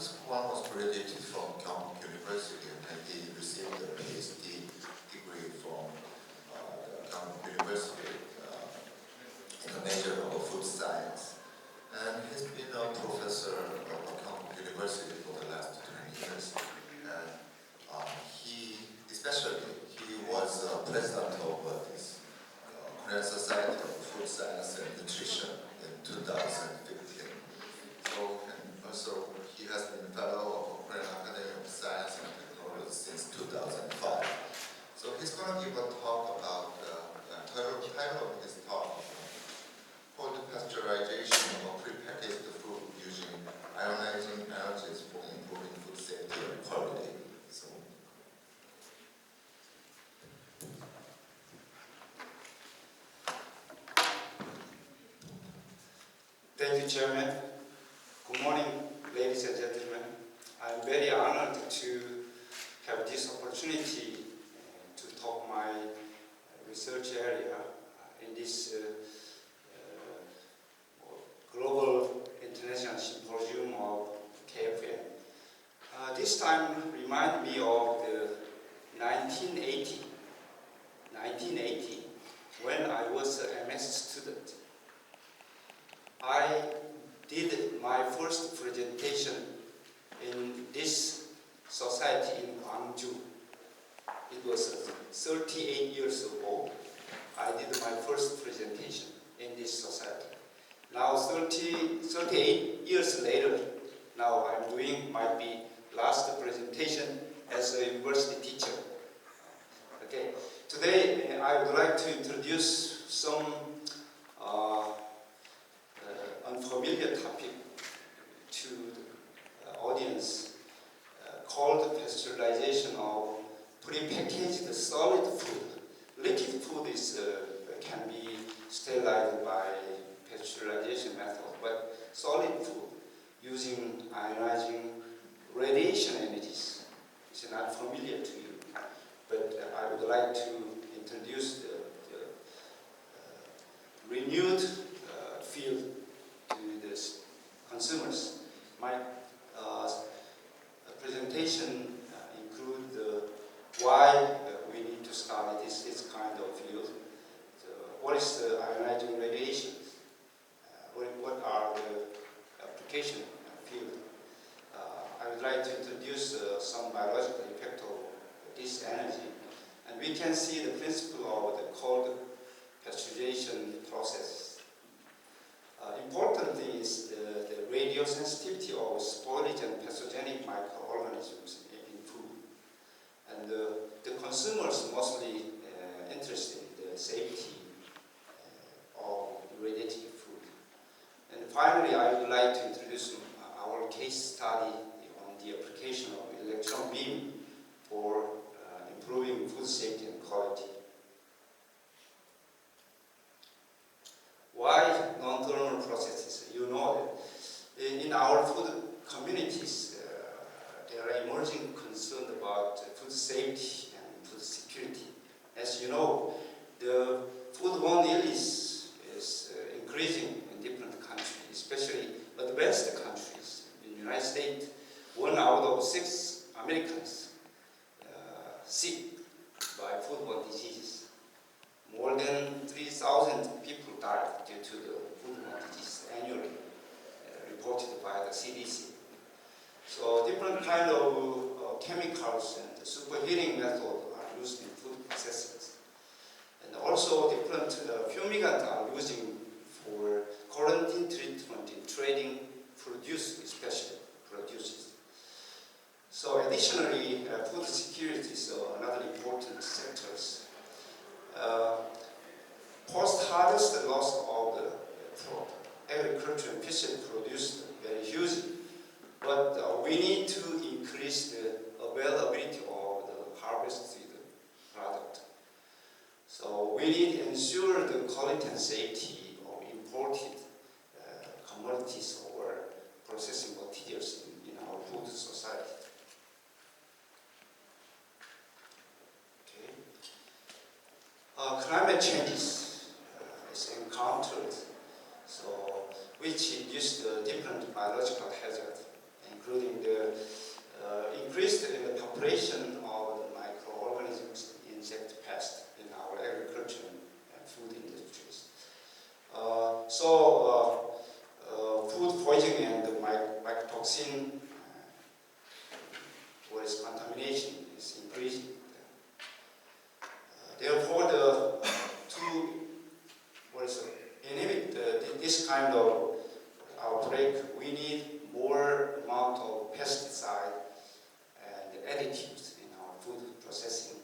Kwon was graduated from Kyungpook University and he received a PhD degree from Kyungpook University in a major of food science. And he's been a professor of Kyungpook University for the last 20 years. And he was president of this Korean Society of Food Science and Nutrition in 2015. So, and also he has been fellow of Korean Academy of Science and Technology since 2005. So he's going to give a talk about the title of his talk, called pasteurization of prepackaged food using ionizing energies for improving food safety and quality. So, thank you, Chairman. Good morning, ladies and gentlemen. I'm very honored to have this opportunity to talk my research area in this Global International Symposium of KFN. This time remind me of the 1980, when I was an MS student. I did my first presentation in this society in Gwangju. It was 38 years ago. I did my first presentation in this society. Now 38 years later, now I'm doing my last presentation as a university teacher. Okay, today I would like to introduce some unfamiliar topic to the audience called pasteurization of prepackaged solid food. Liquid food can be sterilized by pasteurization method, but solid food using ionizing radiation energies is not familiar to you. But I would like to introduce the renewed field to the consumers. My presentation include why we need to start this kind of field. What is the ionizing radiation? What are the application field? I would like to introduce some biological effect of this energy. And we can see the principle of the cold pasteurization process. Important thing is the radiosensitivity of spoilage and pathogenic microorganisms in food. And the consumers mostly interested in the safety of radiative food. And finally, I would like to introduce our case study on the application of electron beam for improving food safety and quality. Why non-thermal processes? You know that in our food communities, there are emerging concerns about food safety and food security. As you know, the foodborne illness is increasing in different countries, especially advanced countries. In the United States, 1 out of 6 Americans sick by foodborne diseases. More than 3,000 people died due to the foodborne disease annually, reported by the CDC. So different kind of chemicals and superheating methods are used in food processes. And also different fumigants are using for quarantine treatment in trading produce, especially produces. So additionally, food security is another important sector. Post-harvest loss of the agriculture and fishery produced very huge, but we need to increase the availability of the harvested product. So we need to ensure the quality and safety of imported commodities or processing materials in our food society. Climate changes is encountered, so which induce the different biological hazards, including the operation of the microorganisms, insect pests in our agriculture and food industries. Food poisoning and mycotoxin contamination is increasing. Therefore, to inhibit this kind of outbreak, we need more amount of pesticide and additives in our food processing,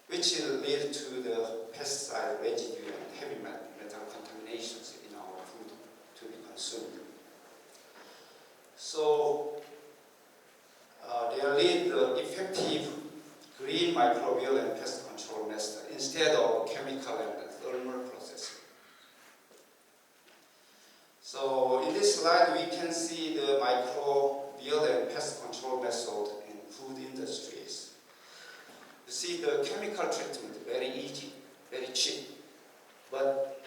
which will lead to the pesticide residue and heavy metal contaminations in our food to be consumed. So, they lead the effective green microbial and pest control method instead of chemical and thermal processing. So in this slide we can see the microbial and pest control method in food industries. You see the chemical treatment, very easy, very cheap, but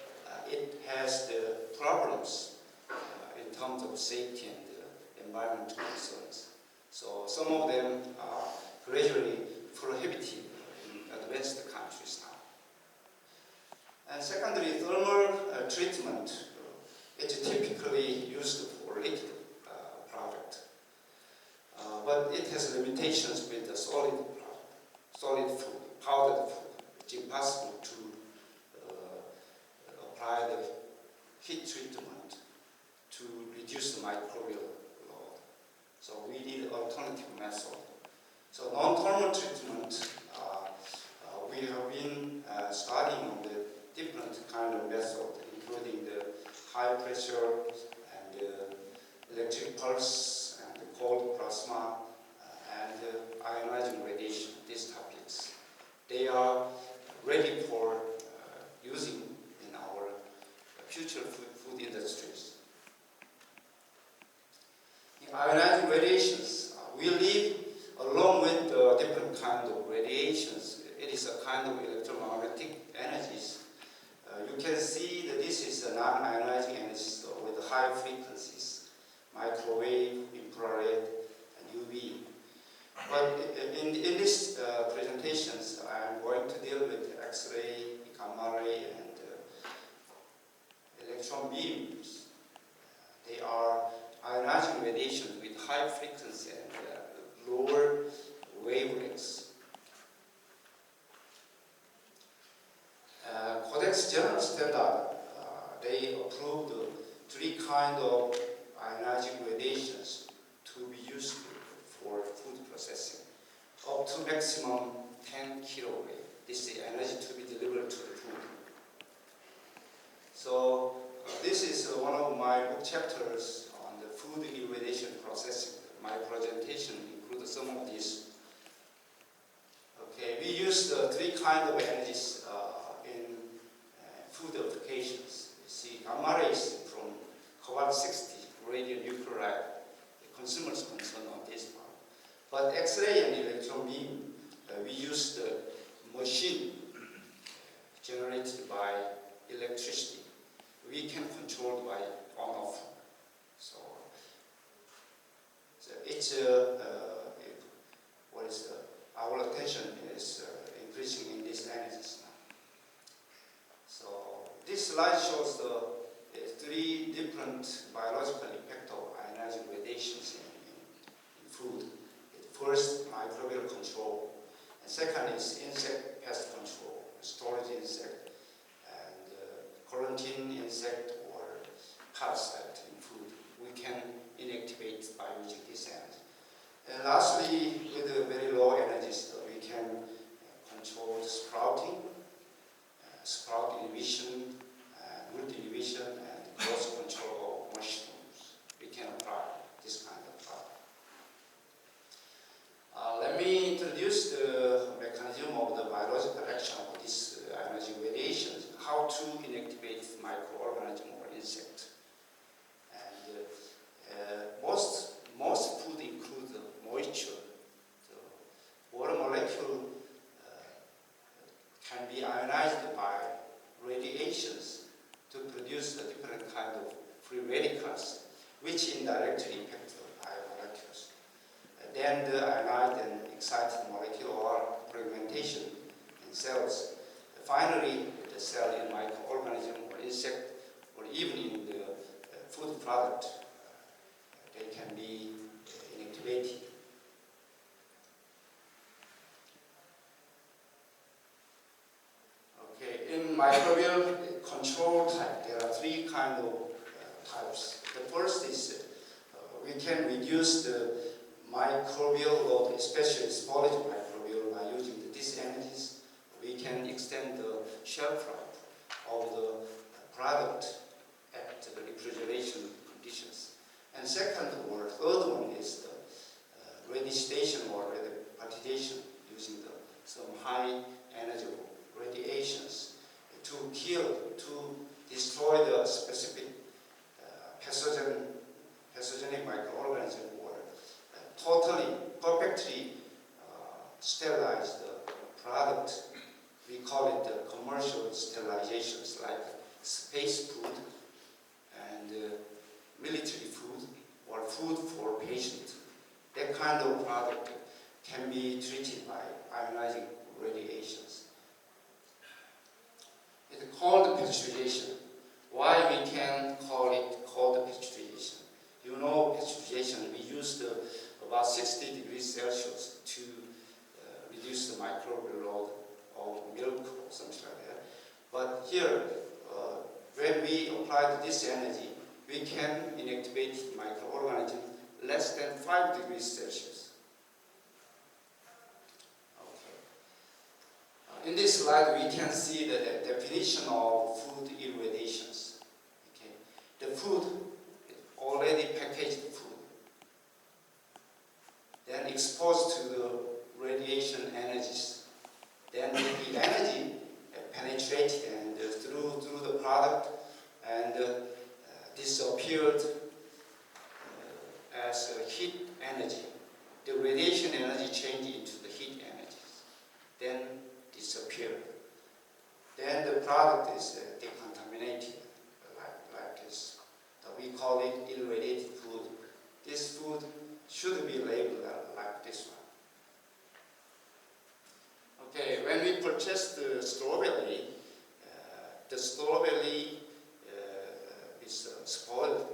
it has the problems in terms of safety and environmental concerns. So some of them are gradually prohibited in advanced countries now. And secondly, thermal treatment is typically used for liquid product, but it has limitations with the solid food, powdered food. It's impossible to apply the heat treatment to reduce the microbial load. So we need alternative method. So non-thermal treatment, we have been studying on the different kind of method, including the high pressure and electric pulse and the cold plasma and ionizing radiation, these topics. They are ready for using in our future food industries. In ionizing radiations, we live along with the different kind of radiations. It is a kind of electromagnetic energies. You can see that this is a non-ionizing energy with high frequencies, microwave, infrared, and UV. But in these presentations, I am going to deal with X-ray, gamma ray, and electron beams. They are ionizing radiation with high frequency and lower wavelengths. Codex General Standard, they approved three kinds of ionizing radiations to be used for food processing, up to maximum 10 kilowave. This is the energy to be delivered to the food. So this is one of my book chapters on the food irradiation processing. My presentation includes some of these. Okay, we use three kinds of energies in food applications. You see, gamma rays from cobalt-60 radionuclide. The consumers concerned on this part. But X-ray and electron beam, we use the machine generated by electricity. We can control by on-off. So it's our attention is increasing in these energies now. So this slide shows the three different biological effects of ionizing radiations in food. First, microbial control, and second is insect pest control, storage insect, and quarantine insect or parasite in food. We can inactivate by using this energy. And lastly, with very low energies, we can control sprouting, sprout inhibition, root inhibition, and growth control of mushrooms. We can apply this kind of product. Let me introduce the mechanism of the biological action of these ionizing radiations, how to inactivate microorganism or insect. And most food includes moisture, site molecular fragmentation in cells. Finally, the cell in microorganism or insect or even in the food product, they can be inactivated. Okay, in microbial control type, there are three kinds of types. The first is we can reduce the microbial load, especially sporage microbial, by using the disenergies. We can extend the shelf life of the product at the refrigeration conditions. And second or third one is the radiation or partition using some high energy radiations to kill, to destroy the specific pathogenic microorganism or totally, perfectly sterilize the product. We call it the commercial sterilizations, like space food and military food or food for patients. That kind of product can be treated by ionizing radiations. It's called pasteurization. Why we can call it called pasteurization? You know, pasteurization, we used about 60 degrees Celsius to reduce the microbial load of milk or something like that. But here, when we apply this energy, we can inactivate microorganism less than 5 degrees Celsius. Okay. In this slide, we can see the definition of food irradiations. Okay. The food, already packaged food, then exposed to the radiation energies. Then the energy penetrated and through the product and disappeared as heat energy. The radiation energy changed into the heat energies, then disappeared. Then the product is decontaminated like this. So we call it irradiated food. This food should be labeled like this one. Okay, when we purchase the strawberry is spoiled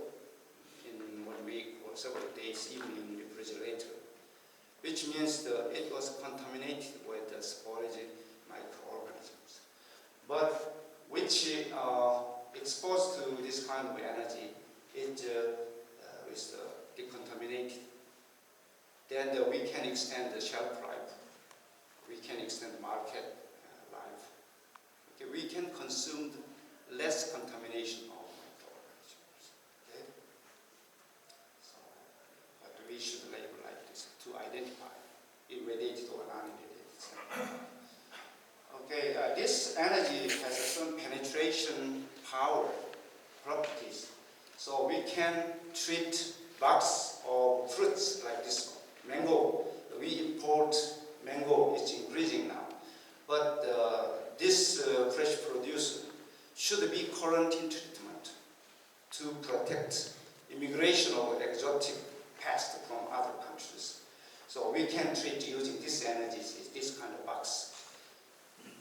in 1 week or several days, even in the refrigerator, which means it was contaminated with the sporage microorganisms. But which exposed to this kind of energy, it is decontaminated. Then we can extend the shelf life. We can extend the market life. Okay, we can consume less contamination of microorganisms. Okay? So, but we should label like this to identify irradiated or non-irradiated. Okay, this energy has some penetration power properties. So we can treat box of fruits like this one. Mango, we import mango, is increasing now. But this fresh produce should be quarantine treatment to protect immigration of exotic pests from other countries. So we can treat using this energy, this kind of box.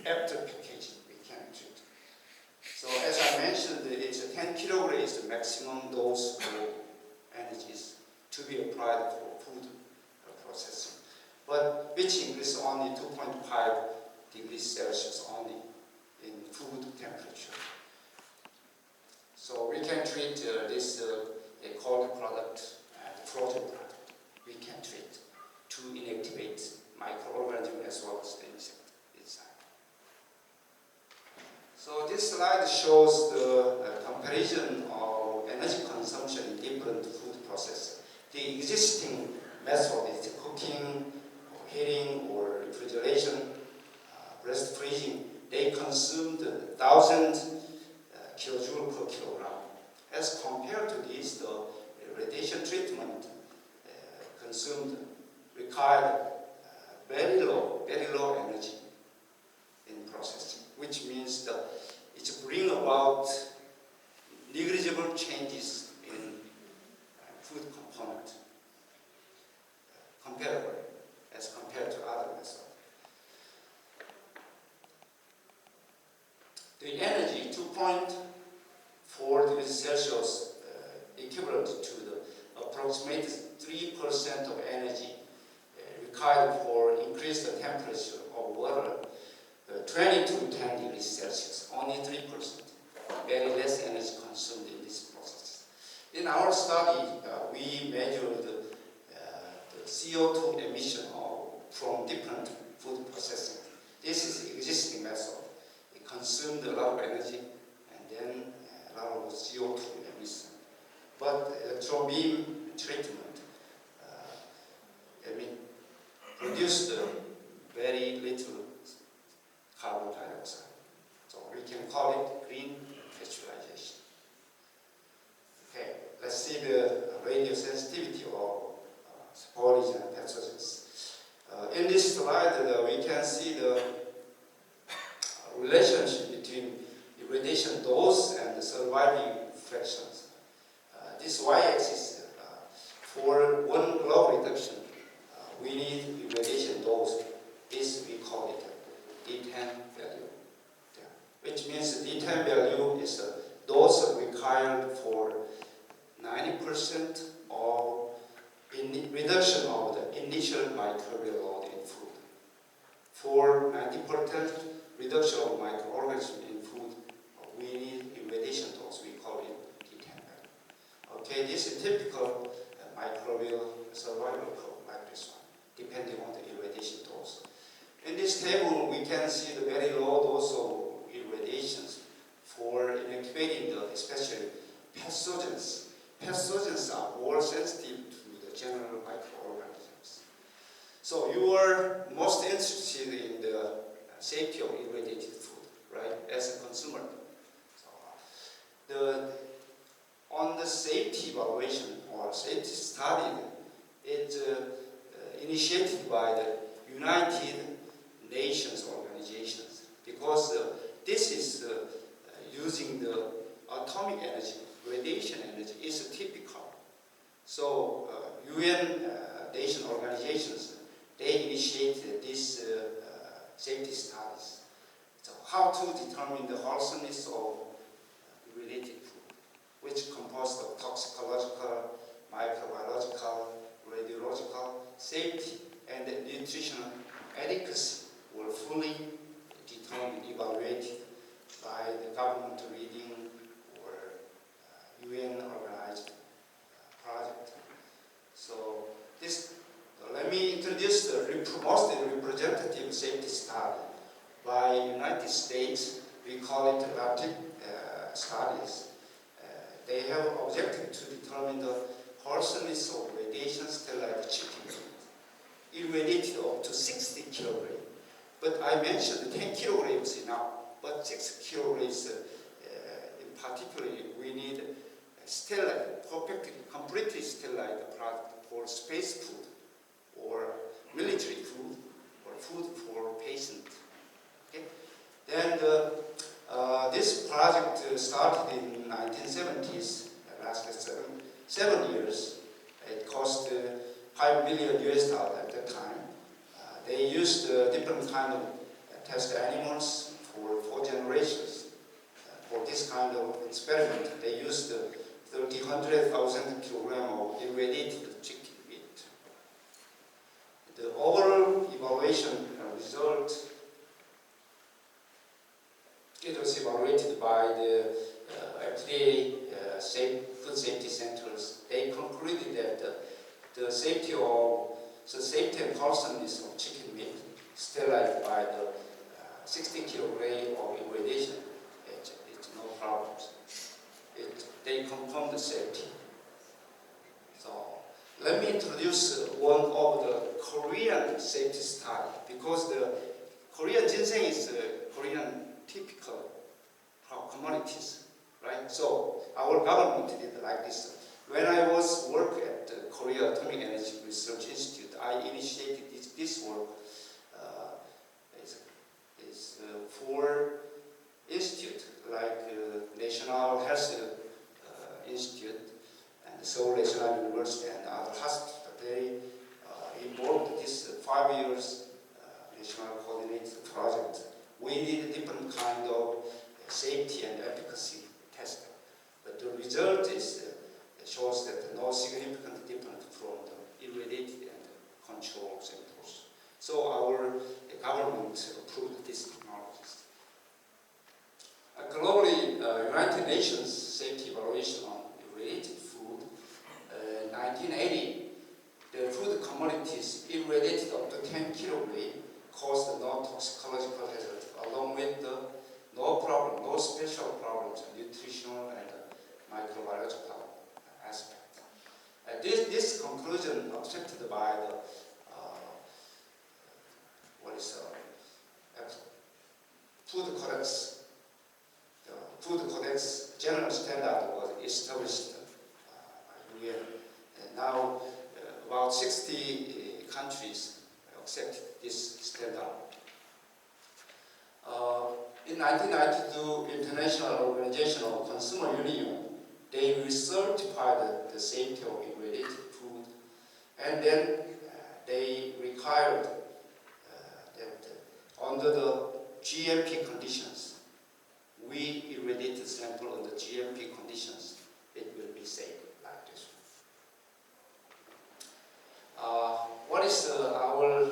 After packaging, we can treat. So as I mentioned, it's 10 kilograms is the maximum dose of energies to be applied for food processing. But which increases only 2.5 degrees Celsius only in food temperature. So we can treat this cold product and frozen product. We can treat to inactivate microorganisms as well as the insect inside. So this slide shows the comparison of energy consumption in different food processes. The existing method is cooking, heating, or refrigeration, breast freezing. They consumed 1,000 kilojoule per kilogram. As compared to this, the radiation treatment required very low energy in processing, which means that it brings about negligible changes in food component comparable as compared to other methods. The energy, 2.4 degrees Celsius, equivalent to the approximate 3% of energy required for increase the temperature of water, 20 to 10 degrees Celsius, only 3%. Very less energy consumed in this process. In our study, we measured the CO2 emission from different food processing. This is the existing method. It consumed a lot of energy and then a lot of CO2 emission. But electron beam treatment produced very little carbon dioxide. So we can call it green pasteurization. Okay, let's see the radiosensitivity of spoilage and pathogens. In this slide, we can see the relationship between irradiation dose and the surviving fractions. This y-axis, for 1 log reduction, we need irradiation dose. This we call it D10 value, which means the D10 value is the dose required for 90% of reduction of the initial microbial load in food. For 90% reduction of microorganisms in food, we need irradiation dose. We call it D10 value. Okay, this is typical microbial survival curve like this one, depending on the irradiation dose. In this table, we can see the very low dose of irradiations for inactivating the, especially pathogens. Pathogens are more sensitive to the general microorganisms. So you are most interested in the safety of irradiated food, right, as a consumer. So on the safety evaluation or safety study, it's initiated by the United Nations organizations, because this is using the atomic energy, radiation energy is typical. So UN nation organizations, they initiate these safety studies. So how to determine the wholesomeness of related food, which composed of toxicological, microbiological, radiological, safety, and nutritional adequacy were fully determined, evaluated by the government reading or UN organized project. So this, let me introduce the most representative safety study by United States. We call it rapid studies. They have objective to determine the wholesomeness of radiation sterilizer chicken meat, irradiated up to 60 kilograms. But I mentioned 10 kilograms enough, but 6 kilograms in particular, we need sterile, perfectly, completely sterile product for space food, or military food, or food for patients. Okay? Then this project started in 1970s, lasted seven years. It cost $5 million at that time. They used different kind of test animals for 4 generations. For this kind of experiment, they used 100,000 kilograms of irradiated chicken meat. The overall evaluation result, it was evaluated by the FDA food safety centers. They concluded that the safety and wholesomeness of chicken meat sterilized by the 60 kilograms of irradiation, it's no problems. They confirm the safety. So let me introduce one of the Korean safety study, because the Korean ginseng is Korean typical commodities, right? So our government did like this. When I was working at the Korea Atomic Energy Research Institute, I initiated this work. Is for institute like National Health Institute and Seoul National University and other hospitals. They involved this 5 5 years national coordinated project, we did different kind of safety and efficacy testing. But the result is shows that no significant difference from the irradiated and control samples. So our government approved these technologies. Globally, United Nations Safety Evaluation on Irradiated Food, 1980, the food commodities irradiated up to 10 kilograms caused no toxicological hazard, along with no special problems, nutritional and microbiological aspect. This conclusion accepted by the Food Codex. The Food Codex general standard was established by UN. Now about 60 countries accept this standard. In 1992, International Organization of Consumer Union, they recertified the safety of irradiated food, and then they required that under the GMP conditions, we irradiate the sample under GMP conditions, it will be safe like this one. What is our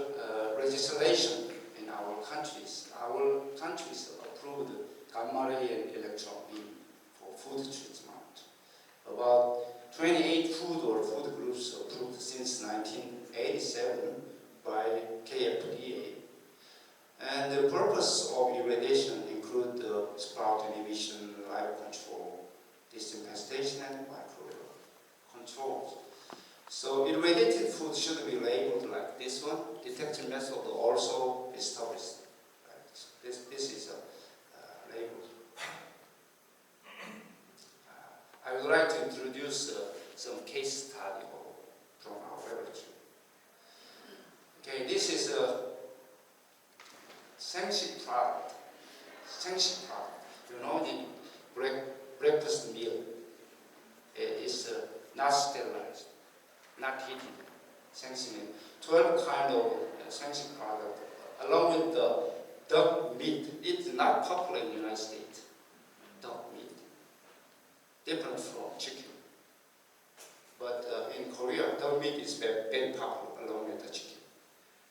legislation in our countries? Our countries approved gamma ray and electron beam for food treatment. About 28 food or food groups approved since 1987 by KFN. And the purpose of irradiation include sprout inhibition, live control, disinfestation, and microbial controls. So irradiated food should be labeled like this one. Detection method also established. This is a label. I would like to introduce some case study from our laboratory. Okay, this is a Sengship product. Sengship product. You know the breakfast meal is not sterilized, not heated. Sengship, 12 kind of Sengship product, along with the duck meat. It's not popular in the United States. Duck meat, different from chicken. But in Korea, duck meat is very popular along with the chicken.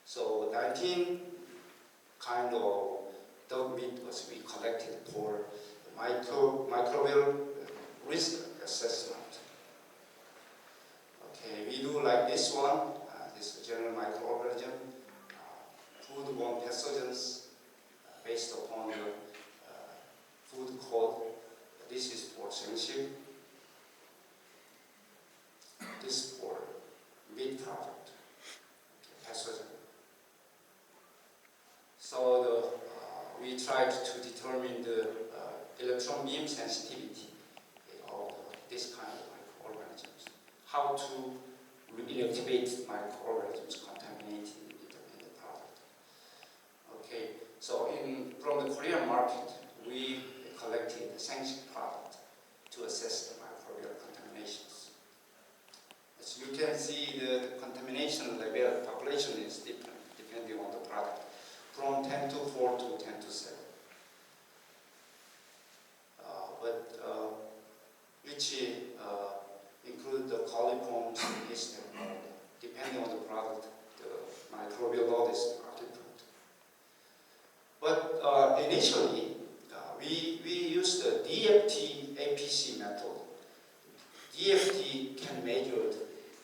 So 19 kind of duck meat was we collected for microbial risk assessment. Okay, we do like this one. This general microorganism, foodborne pathogens based upon the food code. This is for Sengship. This is for meat product, pathogen. So we tried to determine the electron beam sensitivity of this kind of microorganisms. How to inactivate microorganisms contaminated in the product. Okay, so from the Korean market, we collected the Sengship product to assess the microbial contaminations. As you can see, the contamination level population is different depending on the product, from 10 to 4 to 10 to 7. Which include the coliform system. Depending on the product, the microbial load is different. But initially, we used the DFT APC method. DFT can measure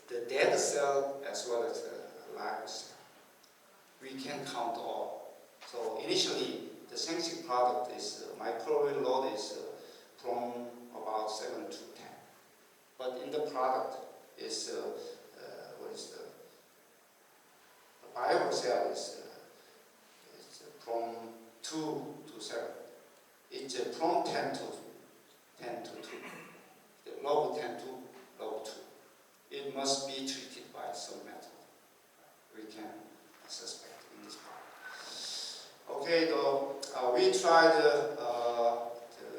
the dead cell as well as the live cell. We can count all. So initially, the Sengship product is microbial load is from about 7 to 10. But in the product is the viable cell is from 2 to 7. It's from 10 to 2. The log 10 to log 2. It must be treated by some method. We can suspect in this part. Okay, we tried the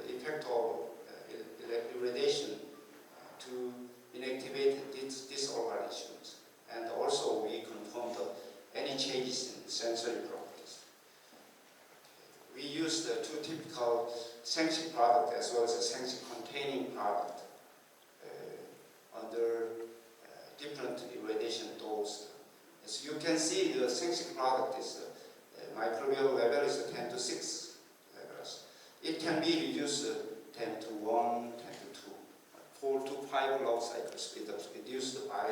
effect of irradiation to inactivate these organisms, and also we confirmed any any changes in sensory properties. We use the two typical sanction product as well as a sanction containing product under different irradiation dose. As you can see, the sanction product is microbial level is 10 to 6 levels. It can be reduced 10 to 1, 10 to 2, 4 to 5 log cycles reduced by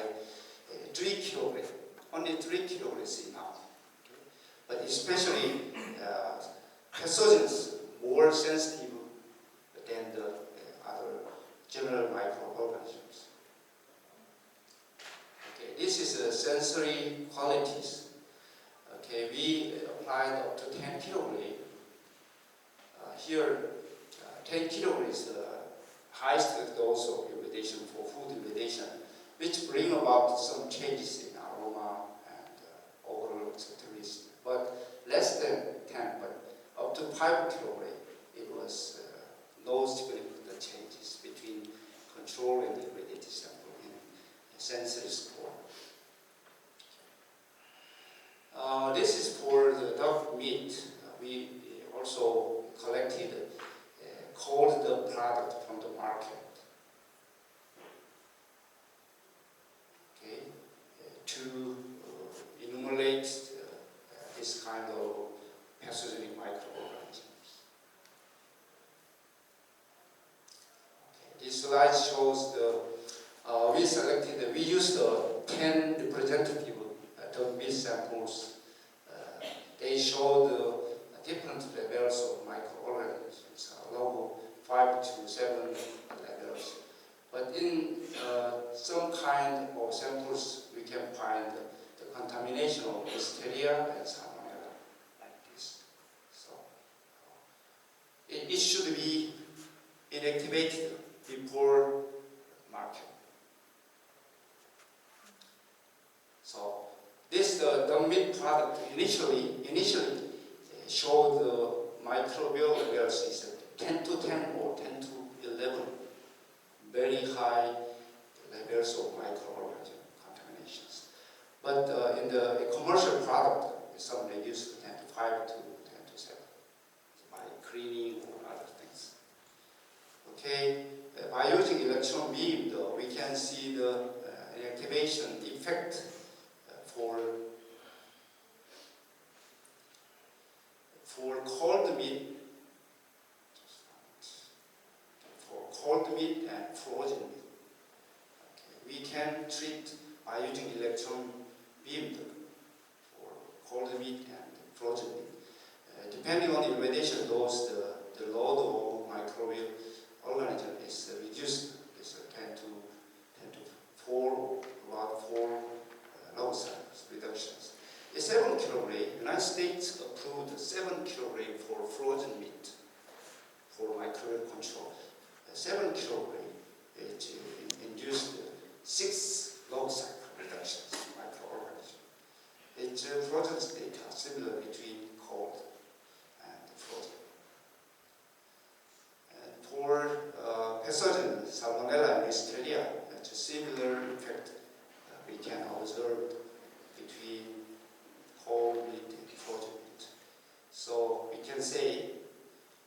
3 kilograms. Only 3 kilograms is enough. Okay. But especially pathogens more sensitive than the other general microorganisms. Okay, this is sensory qualities. Okay, we applied up to 10 kilograms. Here, 10 kilograms is the highest dose of irradiation for food irradiation, which bring about some changes in aroma and overall acceptability. But less than 10, but up to 5 kilograms, it was no significant changes between control and irradiated sample in sensory score. This is for the dog meat. We also collected cold dog product from the market. Okay, to enumerate this kind of pathogenic microorganisms. Okay, this slide shows the we used 10 representative dog meat samples. They show the different levels of microorganisms, along 5 to 7 levels. But in some kind of samples, we can find the contamination of Listeria and Salmonella, like this. So it should be inactivated before market. So this dog meat product initially showed the microbial levels is 10 to 10 or 10 to 11, very high levels of microorganism contaminations. But in the commercial product, some reduced 10 to 5 to 10 to 7 by cleaning or other things. Okay, by using electron beam, though, we can see the inactivation effect for cold meat, and frozen meat. Okay. We can treat by using electron beam for cold meat and frozen meat. Depending on the irradiation dose, the load of microbial organism is reduced. It's 10 to 4, about 4 log cycles reductions. A 7 kilogram, United States approved 7 kilogram for frozen meat for microbial control. 7 kilogram, it induced 6 log cycle reductions in microorganisms. Its frozen state are similar between cold and frozen. And for pathogen, Salmonella and Listeria, it's a similar effect we can observe between cold meat and frozen meat. So we can say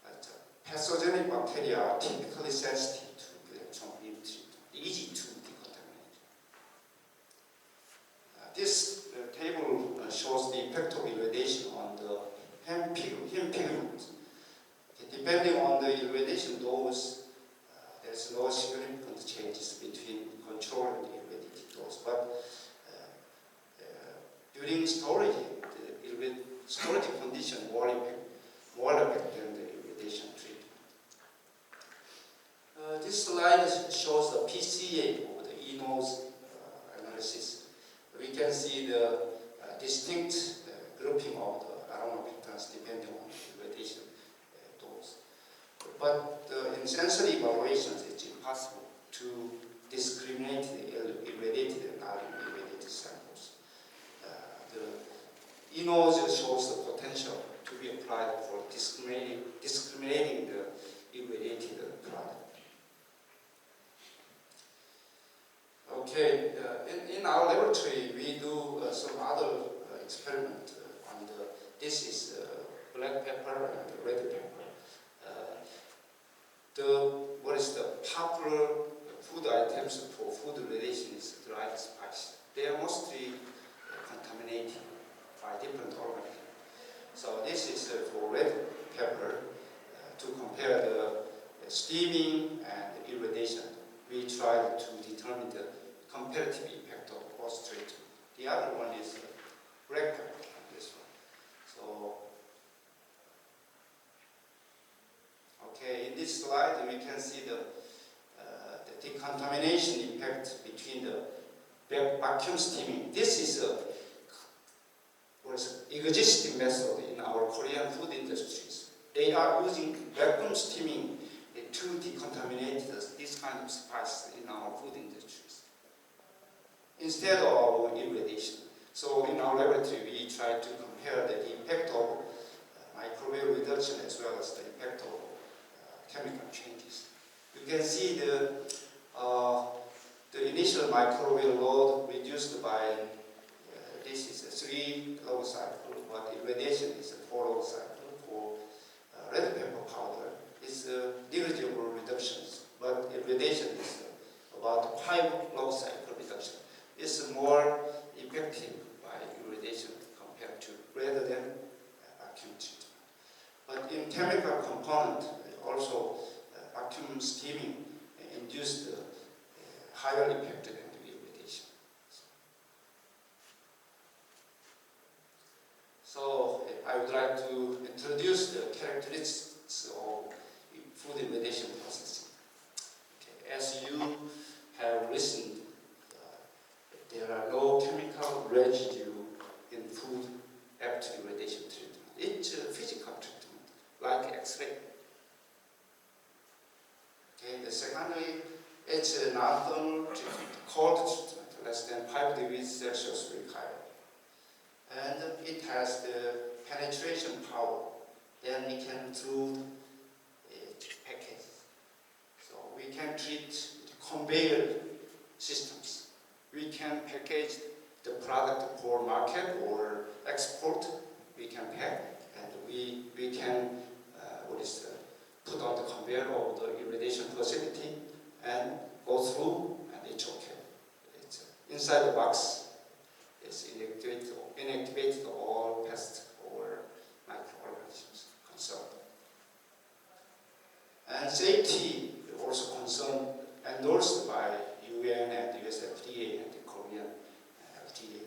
that pathogenic bacteria are typically sensitive to electron beam treatment, easy to decontaminate. This table shows the effect of irradiation on the hem pigment. Depending on the irradiation dose, there's no significant changes between control and irradiated dose. But during storage, the storage condition more effect than the irradiation treatment. This slide shows the PCA or the eNOS analysis. We can see the distinct grouping of the aroma patterns depending on the irradiation dose. But in sensory evaluations, it's impossible to discriminate the irradiated and non-irradiated samples. The eNOS shows the potential to be applied for discriminating the irradiated product. Okay, in our laboratory, we do some other experiments this is black pepper and red pepper. What is the popular food items for food relation is dried spice. They are mostly contaminated by different organisms. So this is for red pepper. To compare the steaming and irradiation, we tried to determine the comparative effect of both treatments. The other one is black pepper, this one. So, okay, in this slide we can see the decontamination effect between the vacuum steaming. This is a existing method in our Korean food industries. They are using vacuum steaming to decontaminate this kind of spice in our food industries instead of irradiation. So in our laboratory, we try to compare the effect of microbial reduction as well as the effect of chemical changes. You can see the initial microbial load reduced by this is a 3 log cycle, but irradiation is a 4 log cycle. For red pepper powder, it's negligible reductions, but irradiation is about 5 log cycle reduction. It's more effective by irradiation compared to rather than vacuum treatment. But in chemical component, also vacuum steaming induced higher effect than the irradiation. So I would like to introduce the characteristics of food irradiation processing. Okay. As you have listened, there are no chemical residue in food after irradiation treatment. It's a physical treatment, like X-ray. Okay. The secondly, it's a non-thermal treatment, cold treatment, less than 5 degrees Celsius required. And it has the penetration power. Then we can through package. So we can treat conveyor systems. We can package the product for market or export. We can pack and we can put on the conveyor of the irradiation facility and go through, and it's okay. It's inside the box. It's inactivated all pests or microorganisms concerned. And safety also concerned, endorsed by UN and US FDA and the Korean FDA.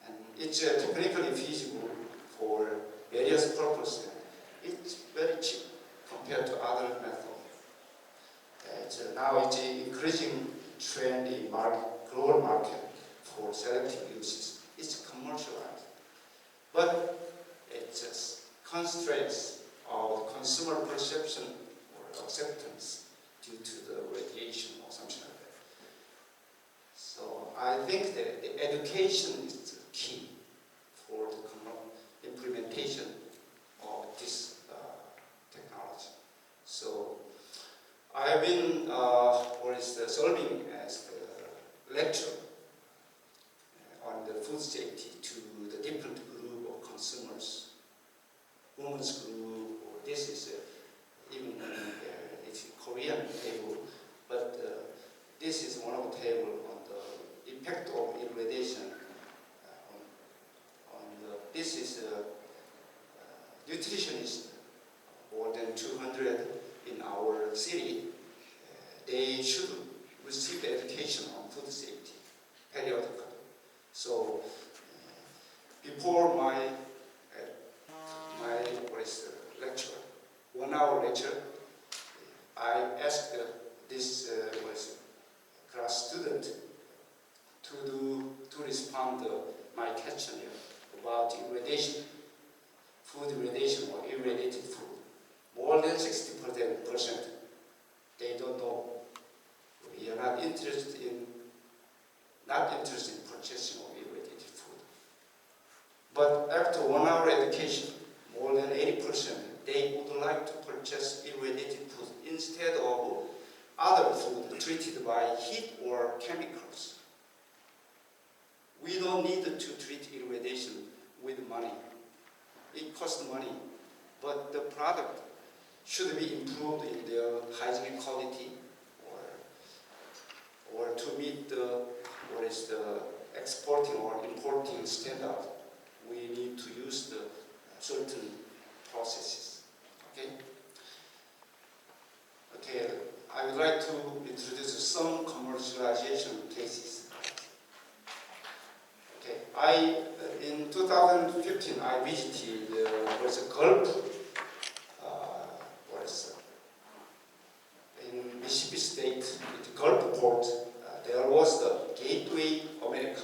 And it's technically feasible for various purposes. It's very cheap compared to other methods. Now it's an increasing trend in global market for selective uses. It's commercialized, but it just constraints our consumer perception or acceptance due to the radiation or something like that. So I think that the education is key for the implementation of this technology. So I have been serving as the lecturer on the food safety to the different group of consumers, women's group, or this is even it's a Korean table, but this is one of the table on the effect of irradiation. This is a nutritionist, more than 200 in our city. They should receive education on food safety periodically. So before my lecture, 1 hour lecture, I asked this class student to respond to my questionnaire about irradiation, food irradiation or irradiated food. More than 60% they don't know. We are not interested in purchasing of irradiated food. But after 1 hour education, more than 80% they would like to purchase irradiated food instead of other food treated by heat or chemicals. We don't need to treat irradiation money. It costs money, but the product should be improved in their hygienic quality, or to meet the exporting or importing standard. We need to use the certain processes. Okay. Okay. I would like to introduce some commercialization cases. Okay. In 2015 I visited Gulf. In Mississippi State, the Gulf port. There was the Gateway America.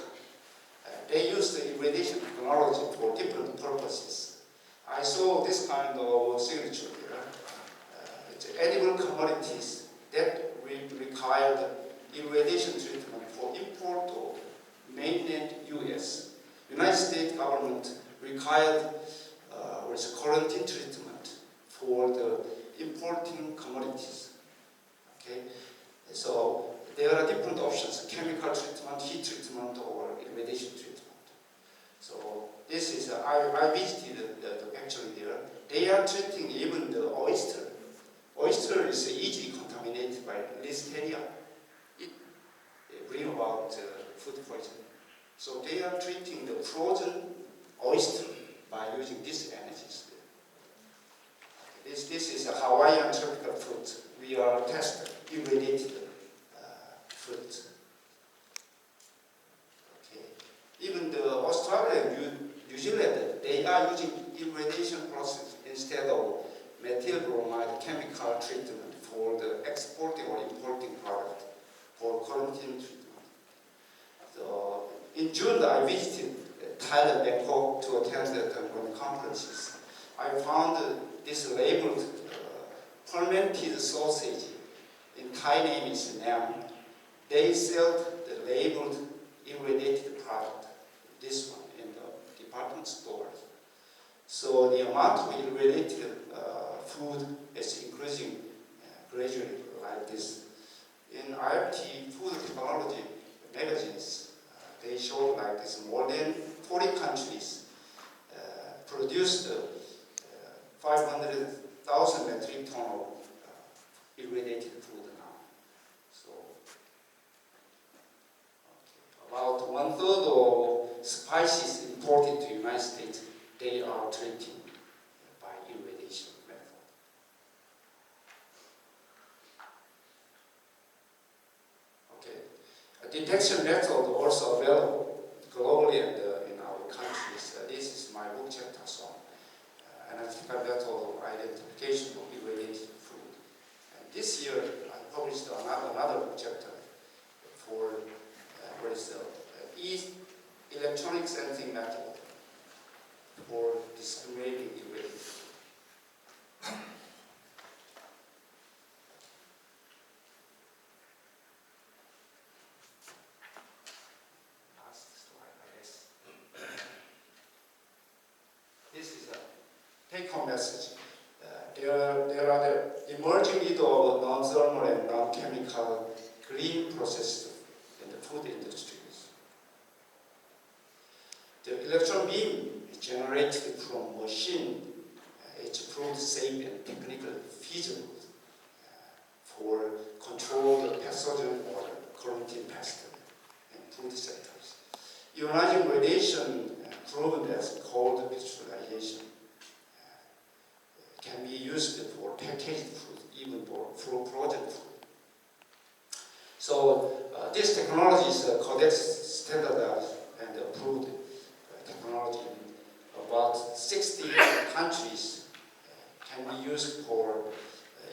They used the irradiation technology for different purposes. I saw this kind of signature here. It's edible commodities that required irradiation treatment for import to mainland U.S. United States government required quarantine treatment for the importing commodities. Okay, so there are different options: chemical treatment, heat treatment, or irradiation treatment. So this is I visited actually there. They are treating even the oyster. Oyster is easily contaminated by listeria. It brings about food poisoning. So they are treating the frozen oyster by using these energies. This is a Hawaiian tropical fruit. We are testing irradiated fruit. Okay. Even the Australian, New Zealand, they are using irradiation process instead of methyl bromide chemical treatment for the exporting or importing product for quarantine treatment. So in June, I visited Thailand, Bangkok to attend one conferences. I found this labeled fermented sausage. In Thai name is Nam. They sell the labeled irradiated product, this one, in the department stores. So the amount of irradiated food is increasing gradually like this. In IFT Food Technology magazines, they show like this: more than 40 countries produced 500,000 metric ton of irradiated food now. So about 1/3 of spices imported to United States, they are treated by irradiation method. Okay, a detection method also available globally and in our countries. This is my book chapter on analytical method of identification of irradiated food. And this year I published another book chapter for electronic sensing method for discriminating irradiated food. Last slide, I guess. This is a take-home message. There are the emerging need of non-thermal and non-chemical green processes in the food industries. The electron beam is generated from machine. It's proved safe and technically feasible for controlled pathogen or quarantine pests in food sectors. Ionizing radiation, proven as cold pasteurization, can be used for packaged food, even for frozen food. So this technology is codex standardized and approved technology in about 60 countries can be used for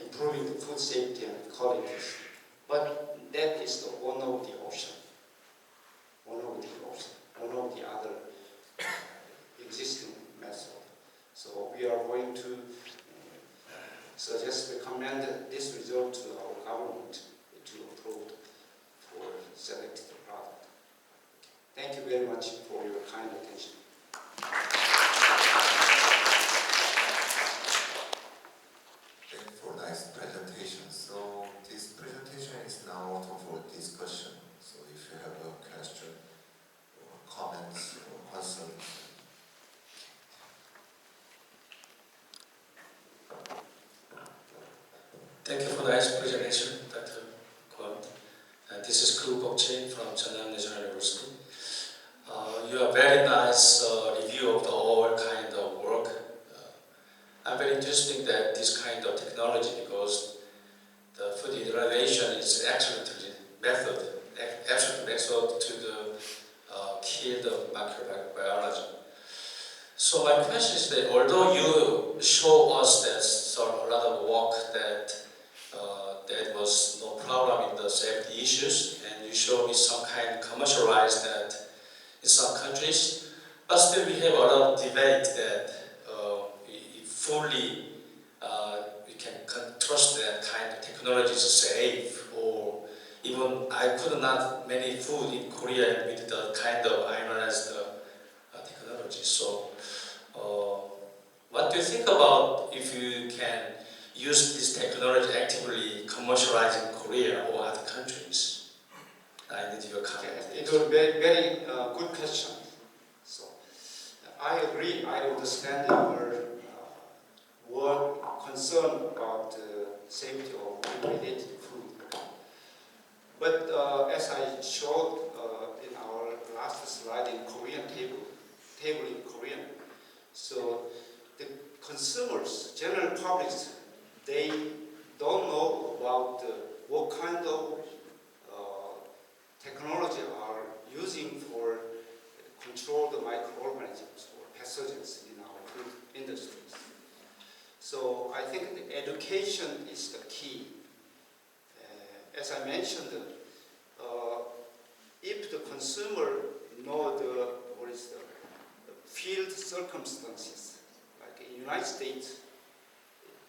improving the food safety and qualities. But that is one of the options. One of the other existing methods. So we are going to recommend this result to our government to approve for selected product. Thank you very much for your kind attention. Thank you for nice presentation. So this presentation is now open for discussion. So if you have a question or comments or concerns, field of microbiology. So my question is that although you show us that a lot of work that that was no problem in the safety issues, and you show me some kind commercialized that in some countries, but still we have a lot of debate that we fully we can trust that kind of technology is safe, or even I could not many food in Korea with the kind of ionized technology. So what do you think about if you can use this technology actively commercialized in Korea or other countries? I need your comment. It was a very good question. So I agree. I understand your concern about the safety of irradiated food. But as I showed in our last slide in Korean table in Korean, so the consumers, general public, they don't know about what kind of technology are using for control the microorganisms or pathogens in our food industries. So I think the education is the key. As I mentioned, if the consumer know the field circumstances, like in the United States,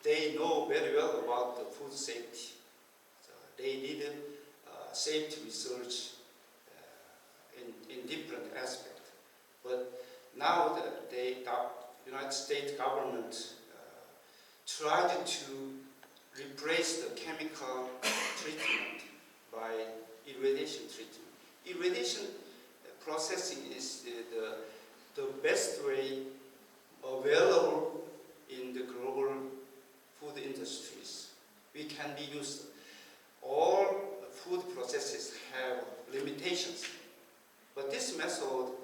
they know very well about the food safety. So they did safety research in different aspects. But now the United States government tried to replace the chemical treatment by irradiation treatment. Irradiation processing is the best way available in the global food industries. We can be used. All food processes have limitations, but this method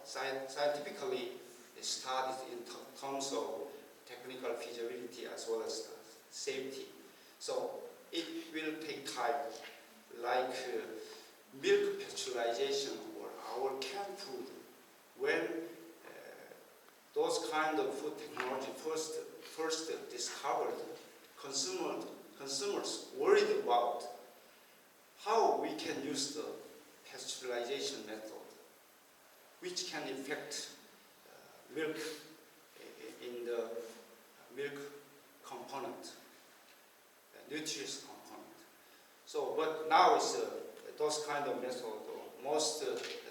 scientifically is studied in terms of technical feasibility as well as safety. So it will take time, like milk pasteurization or our canned food. When those kind of food technology first discovered, consumers worried about how we can use the pasteurization method, which can affect milk in the milk component, nutritious component. So, but now it's those kind of method, most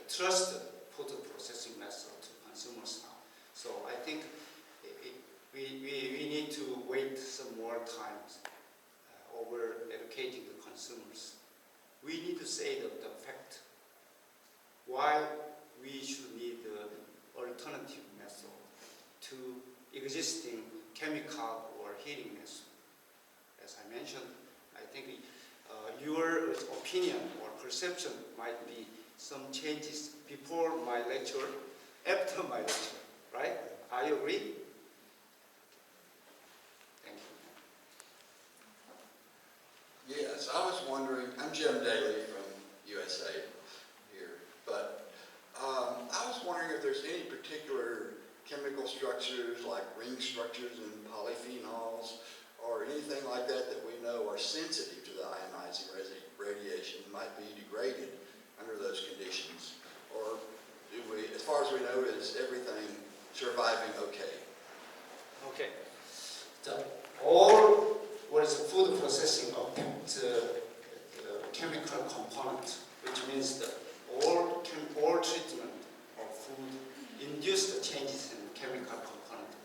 trusted food processing method to consumers now. So I think we need to wait some more time over educating the consumers. We need to say the fact why we should need the alternative method to existing chemical or heating method. As I mentioned, I think your opinion or perception might be some changes before my lecture, after my lecture, right? I agree? Thank you. Yes, I was wondering, I'm Jim Daly from USA here, but I was wondering if there's any particular chemical structures like ring structures in polyphenols or anything like that that we know are sensitive to the ionizing radiation might be degraded under those conditions, or do we, as far as we know, is everything surviving okay? Okay. All what is food processing affect chemical component, which means that all treatment of food induce the changes in chemical component.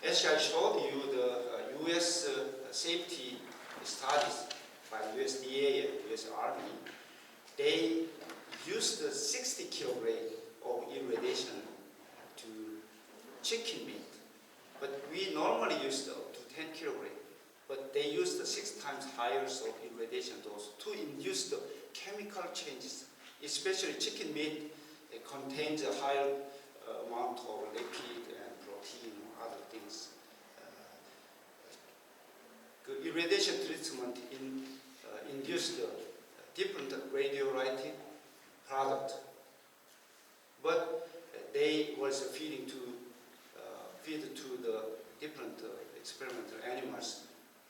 As I showed you, the U.S. Safety studies by USDA and U.S. Army, they used 60 kilograms of irradiation to chicken meat, but we normally use up to 10 kilograms. But they used 6 times higher of irradiation dose to induce the chemical changes, especially chicken meat. It contains a higher amount of lipid and protein or other things. The irradiation treatment induced different radioactive product. was feed to the different experimental animals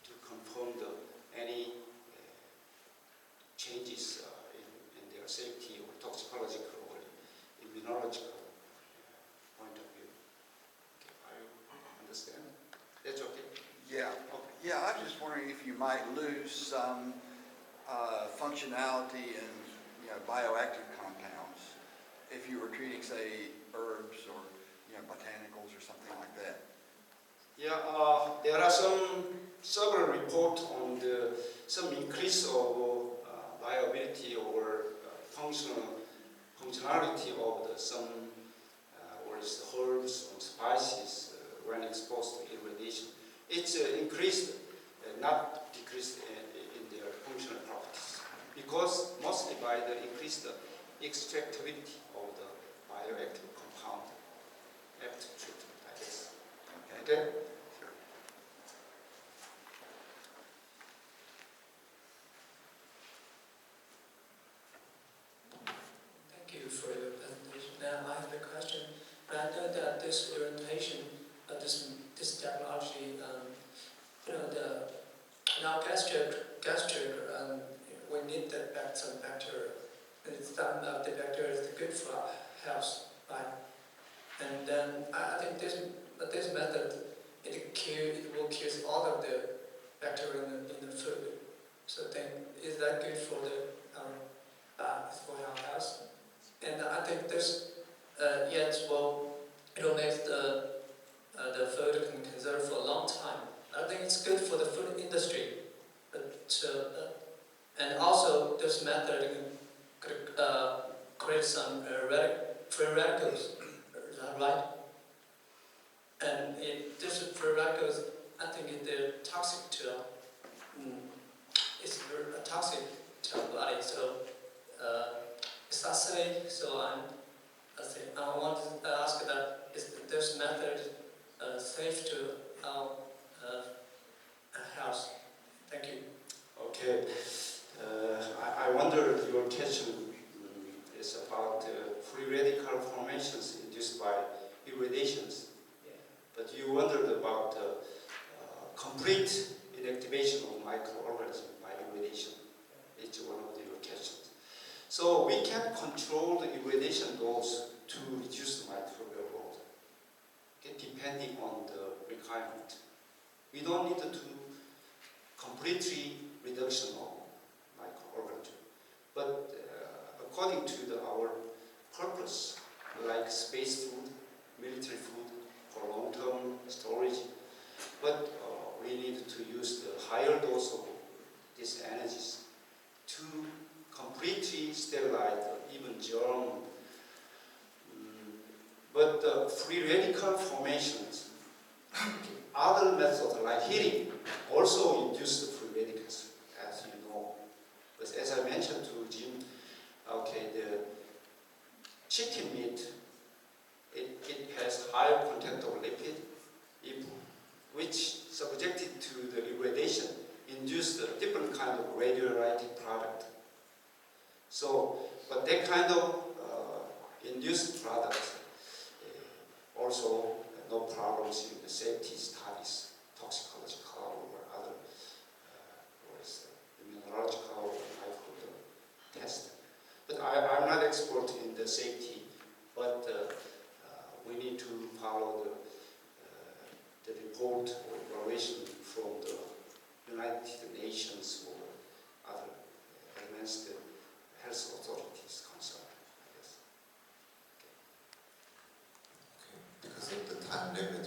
to confirm any changes in their safety or toxicological or immunological point of view. Okay, I understand. That's okay. Yeah, yeah, I was just wondering if you might lose some functionality in, bioactive compounds if you were treating, say, herbs or, botanicals or something like that. Yeah, there are several reports on some increase of viability or functionality of some herbs or spices when exposed to irradiation. It's increased, not decreased in their functional properties, because mostly by the increased extractability of the bioactive compound after treatment, I guess. Okay? Sure. Thank you for your presentation. Now I have a question. I know that this orientation, this technology, now gastric, we need some bacteria. And it's done, the bacteria is good for our health, right? And then I think this method, it will kill all of the bacteria in the food. So then, is that good for our health? And I think this, yes, well, it will make the food can conserve for a long time. I think it's good for the food industry, and also this method could create some free radicals, is that right? And this free radicals, I think they're toxic to, it's toxic to our body. So is that safe? So I want to ask that, is this method safe to our health? Thank you. Okay. I wonder your question is about free radical formations induced by irradiations. Yeah. But you wondered about complete inactivation of microorganisms by irradiation. It's one of your questions. So we can control the irradiation dose to reduce the microbial load, okay, depending on the requirement. We don't need to completely reduction of microorganisms, but according to our purpose, like space food, military food for long-term storage, but we need to use the higher dose of these energies to completely sterilize even germ. But the free radical formations, other methods like heating, also induce the free radicals, as you know. But as I mentioned to Jim, okay, the chicken meat, it has higher content of lipid, which subjected to the irradiation induce a different kind of radioactive product. So, but that kind of induced product also no problems in the safety studies, toxicological or other immunological microbial testing. But I'm not expert in the safety, but we need to follow the report or evaluation from the United Nations or other advanced health authorities concerned, I guess. Okay. Because of the time limit,